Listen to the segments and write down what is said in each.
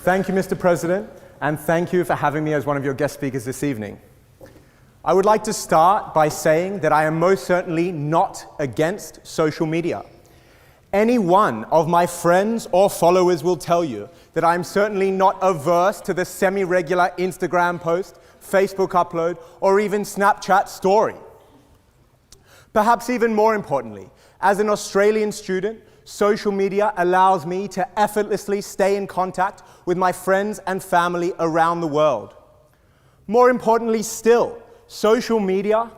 Thank you, Mr. President, and thank you for having me as one of your guest speakers this evening. I would like to start by saying that I am most certainly not against social media. Any one of my friends or followers will tell you that I am certainly not averse to the semi-regular Instagram post, Facebook upload, or even Snapchat story. Perhaps even more importantly, as an Australian student, social media allows me to effortlessly stay in contact with my friends and family around the world. More importantly still, social media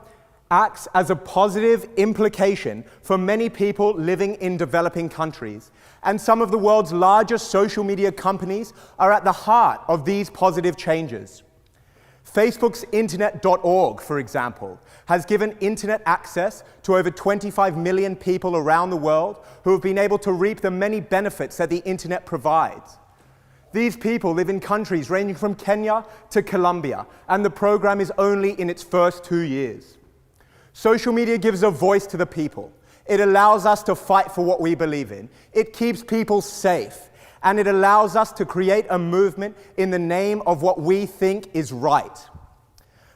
acts as a positive implication for many people living in developing countries. And some of the world's largest social media companies are at the heart of these positive changes. Facebook's Internet.org, for example, has given internet access to over 25 million people around the world who have been able to reap the many benefits that the internet provides. These people live in countries ranging from Kenya to Colombia, and the program is only in its first 2 years. Social media gives a voice to the people. It allows us to fight for what we believe in. It keeps people safe. And it allows us to create a movement in the name of what we think is right.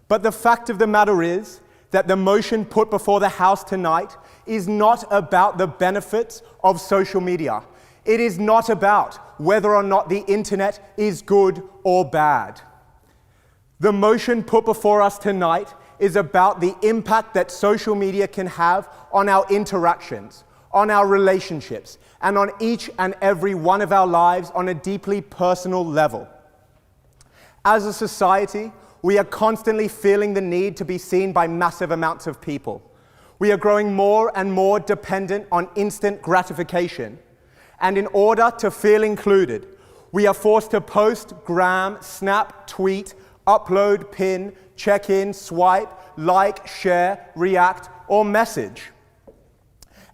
But the fact of the matter is that the motion put before the House tonight is not about the benefits of social media. It is not about whether or not the internet is good or bad. The motion put before us tonight is about the impact that social media can have on our interactions, on our relationships, and on each and every one of our lives on a deeply personal level. As a society, we are constantly feeling the need to be seen by massive amounts of people. We are growing more and more dependent on instant gratification. And in order to feel included, we are forced to post, gram, snap, tweet, upload, pin, check in, swipe, like, share, react, or message.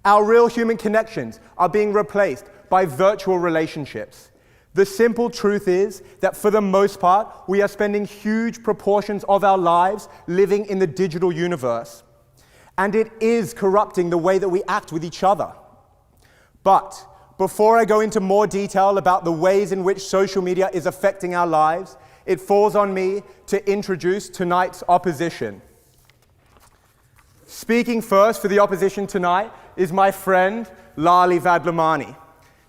Our real human connections are being replaced by virtual relationships. The simple truth is that for the most part, we are spending huge proportions of our lives living in the digital universe. And it is corrupting the way that we act with each other. But before I go into more detail about the ways in which social media is affecting our lives, it falls on me to introduce tonight's opposition. Speaking first for the opposition tonight is my friend, Lali Vadlamani.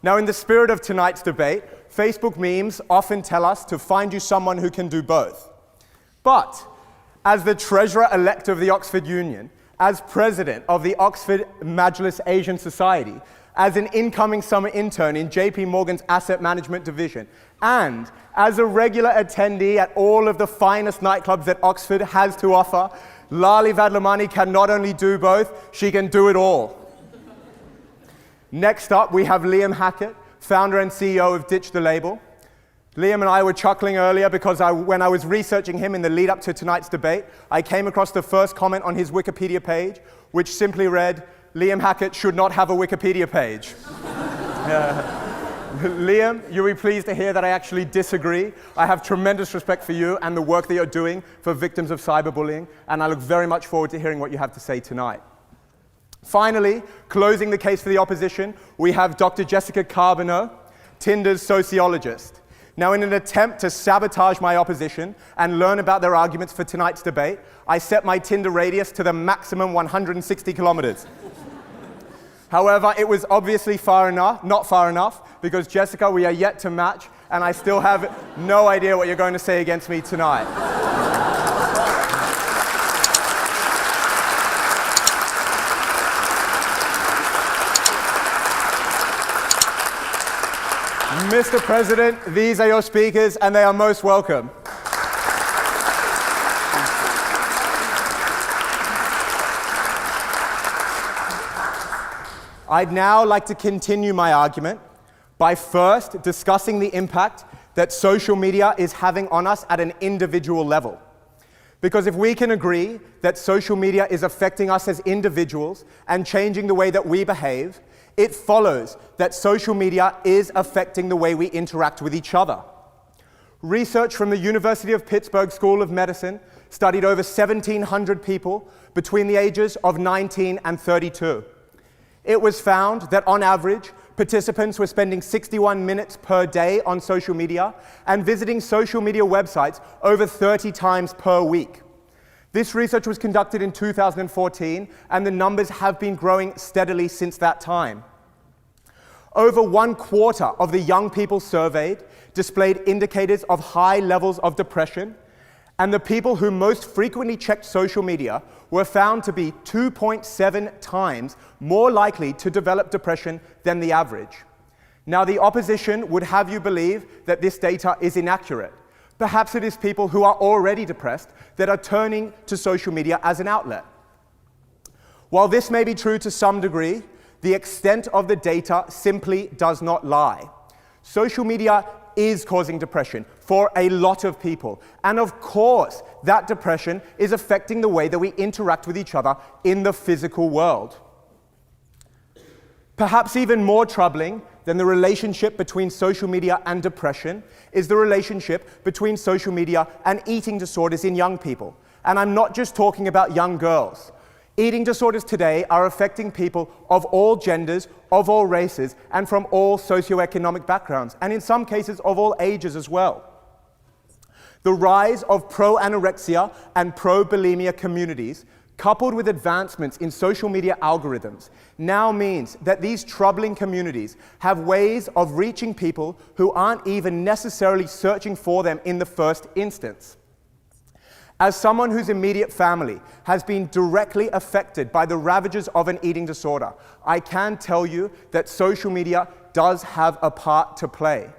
Now, in the spirit of tonight's debate, Facebook memes often tell us to find you someone who can do both. But as the Treasurer-elect of the Oxford Union, as President of the Oxford Majlis Asian Society, as an incoming summer intern in JP Morgan's Asset Management Division, and as a regular attendee at all of the finest nightclubs that Oxford has to offer, Lali Vadlamani can not only do both, she can do it all. Next up, we have Liam Hackett, founder and CEO of Ditch the Label. Liam and I were chuckling earlier because when I was researching him in the lead up to tonight's debate, I came across the first comment on his Wikipedia page, which simply read, "Liam Hackett should not have a Wikipedia page." Liam, you'll be pleased to hear that I actually disagree. I have tremendous respect for you and the work that you're doing for victims of cyberbullying, and I look very much forward to hearing what you have to say tonight. Finally, closing the case for the opposition, we have Dr. Jessica Carbonneau, Tinder's sociologist. Now, in an attempt to sabotage my opposition and learn about their arguments for tonight's debate, I set my Tinder radius to the maximum 160 kilometers. However, it was obviously not far enough, because Jessica, we are yet to match, and I still have no idea what you're going to say against me tonight. Mr. President, these are your speakers, and they are most welcome. I'd now like to continue my argument by first discussing the impact that social media is having on us at an individual level. Because if we can agree that social media is affecting us as individuals and changing the way that we behave, it follows that social media is affecting the way we interact with each other. Research from the University of Pittsburgh School of Medicine studied over 1,700 people between the ages of 19 and 32. It was found that on average, Participants were spending 61 minutes per day on social media and visiting social media websites over 30 times per week. This research was conducted in 2014, and the numbers have been growing steadily since that time. Over 1/4 of the young people surveyed displayed indicators of high levels of depression, and the people who most frequently checked social media were found to be 2.7 times more likely to develop depression than the average. Now, the opposition would have you believe that this data is inaccurate. Perhaps it is people who are already depressed that are turning to social media as an outlet. While this may be true to some degree, the extent of the data simply does not lie. Social media is causing depression for a lot of people. And of course, that depression is affecting the way that we interact with each other in the physical world. Perhaps even more troubling than the relationship between social media and depression is the relationship between social media and eating disorders in young people. And I'm not just talking about young girls. Eating disorders today are affecting people of all genders, of all races, and from all socioeconomic backgrounds, and in some cases of all ages as well. The rise of pro-anorexia and pro-bulimia communities, coupled with advancements in social media algorithms, now means that these troubling communities have ways of reaching people who aren't even necessarily searching for them in the first instance. As someone whose immediate family has been directly affected by the ravages of an eating disorder, I can tell you that social media does have a part to play.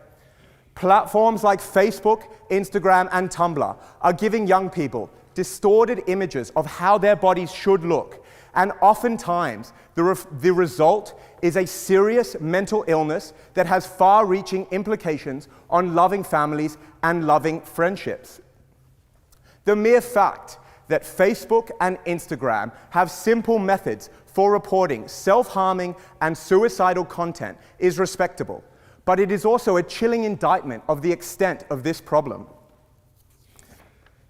Platforms like Facebook, Instagram, and Tumblr are giving young people distorted images of how their bodies should look, and oftentimes the result is a serious mental illness that has far-reaching implications on loving families and loving friendships. The mere fact that Facebook and Instagram have simple methods for reporting self-harming and suicidal content is respectable, but it is also a chilling indictment of the extent of this problem.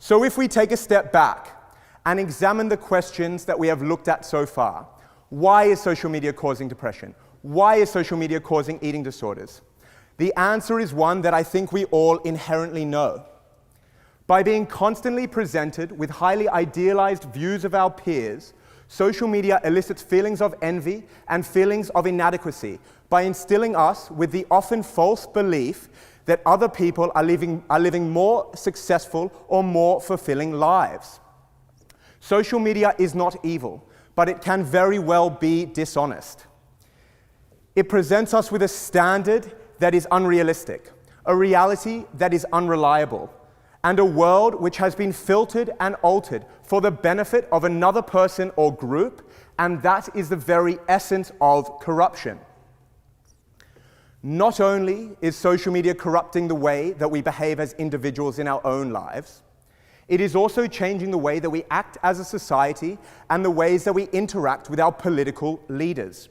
So if we take a step back and examine the questions that we have looked at so far, why is social media causing depression? Why is social media causing eating disorders? The answer is one that I think we all inherently know. By being constantly presented with highly idealized views of our peers, social media elicits feelings of envy and feelings of inadequacy by instilling us with the often false belief that other people are living more successful or more fulfilling lives. Social media is not evil, but it can very well be dishonest. It presents us with a standard that is unrealistic, a reality that is unreliable, and a world which has been filtered and altered for the benefit of another person or group, and that is the very essence of corruption. Not only is social media corrupting the way that we behave as individuals in our own lives, it is also changing the way that we act as a society and the ways that we interact with our political leaders.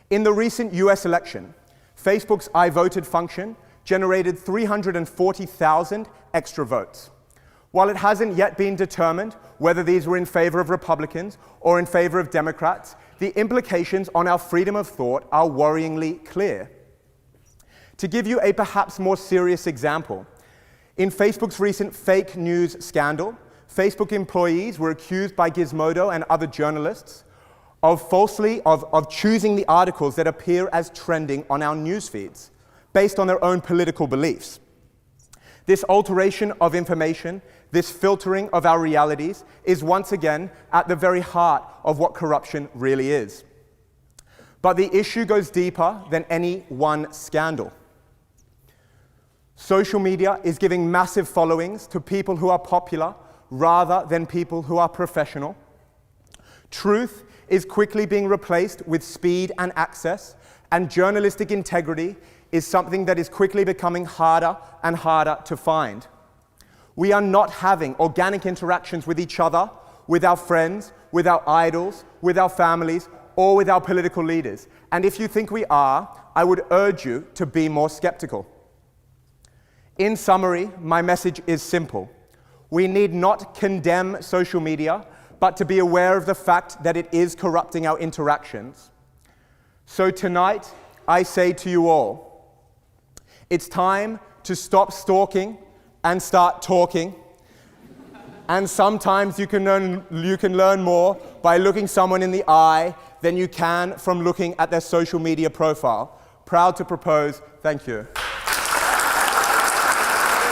In the recent US election, Facebook's I Voted function generated 340,000 extra votes. While it hasn't yet been determined whether these were in favor of Republicans or in favor of Democrats, the implications on our freedom of thought are worryingly clear. To give you a perhaps more serious example, in Facebook's recent fake news scandal, Facebook employees were accused by Gizmodo and other journalists of choosing the articles that appear as trending on our news feeds, based on their own political beliefs. This alteration of information, this filtering of our realities, is once again at the very heart of what corruption really is. But the issue goes deeper than any one scandal. Social media is giving massive followings to people who are popular rather than people who are professional. Truth is quickly being replaced with speed and access, and journalistic integrity is something that is quickly becoming harder and harder to find. We are not having organic interactions with each other, with our friends, with our idols, with our families, or with our political leaders. And if you think we are, I would urge you to be more skeptical. In summary, my message is simple. We need not condemn social media, but to be aware of the fact that it is corrupting our interactions. So tonight, I say to you all, it's time to stop stalking and start talking. And sometimes you can learn more by looking someone in the eye than you can from looking at their social media profile. Proud to propose. Thank you.